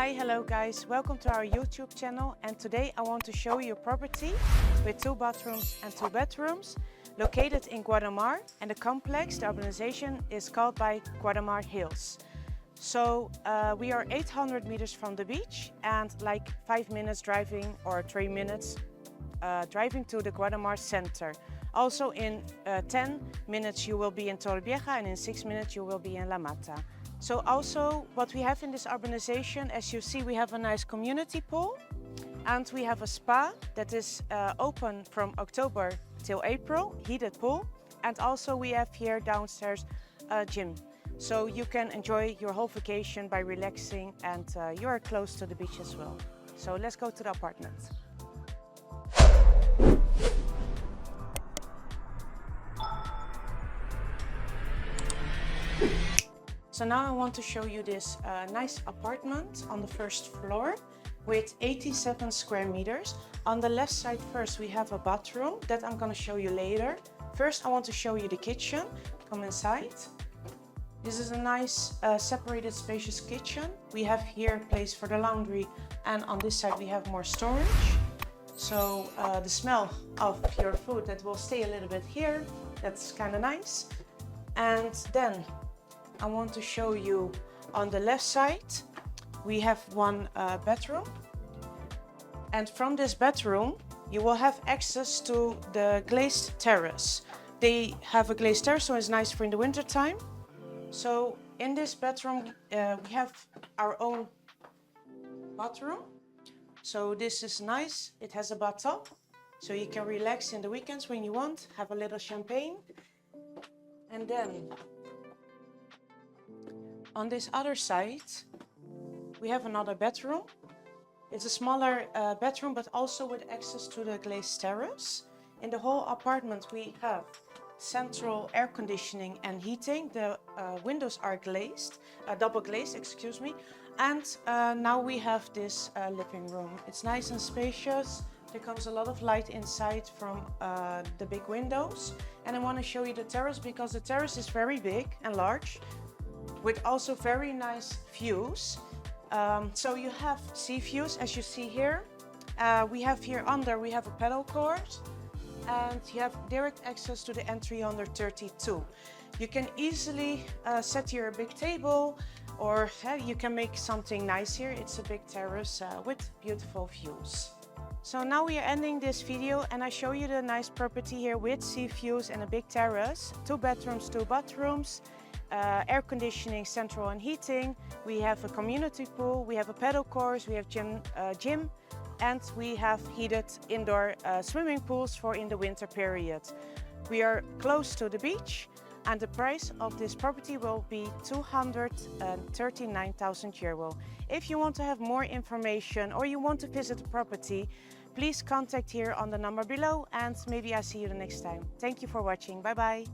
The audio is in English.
Hi, hello guys, welcome to our YouTube channel, and today I want to show you a property with 2 bathrooms and 2 bedrooms located in Guardamar, and the complex, the urbanization is called by Guardamar Hills. So we are 800 meters from the beach and like 5 minutes driving or 3 minutes driving to the Guardamar center. Also in 10 minutes you will be in Torrevieja, and in 6 minutes you will be in La Mata. So also what we have in this urbanization, as you see, we have a nice community pool and we have a spa that is open from October till April, heated pool. And also we have here downstairs a gym. So you can enjoy your whole vacation by relaxing, and you are close to the beach as well. So let's go to the apartment. So now I want to show you this nice apartment on the first floor with 87 square meters. On the left side first we have a bathroom that I'm going to show you later. First I want to show you the kitchen. Come inside. This is a nice separated spacious kitchen. We have here a place for the laundry, and on this side we have more storage. So the smell of your food that will stay a little bit here. That's kind of nice. And then I want to show you on the left side, we have one bedroom. And from this bedroom, you will have access to the glazed terrace. They have a glazed terrace, so it's nice for in the winter time. So in this bedroom, we have our own bathroom. So this is nice. It has a bathtub, so you can relax in the weekends when you want, have a little champagne. And then on this other side, we have another bedroom. It's a smaller bedroom, but also with access to the glazed terrace. In the whole apartment, we have central air conditioning and heating. The windows are glazed, double glazed, excuse me. And now we have this living room. It's nice and spacious. There comes a lot of light inside from the big windows. And I want to show you the terrace because the terrace is very big and large, with also very nice views. So you have sea views, as you see here. We have here under, we have a paddle court, and you have direct access to the N332. You can easily set here a big table, or you can make something nice here. It's a big terrace with beautiful views. So now we are ending this video, and I show you the nice property here with sea views and a big terrace, 2 bedrooms, 2 bathrooms. Air conditioning, central and heating. We have a community pool, we have a paddle course, we have gym, and we have heated indoor swimming pools for in the winter period. We are close to the beach, and the price of this property will be 239,000 euro. If you want to have more information or you want to visit the property, please contact here on the number below, and maybe I'll see you the next time. Thank you for watching. Bye bye.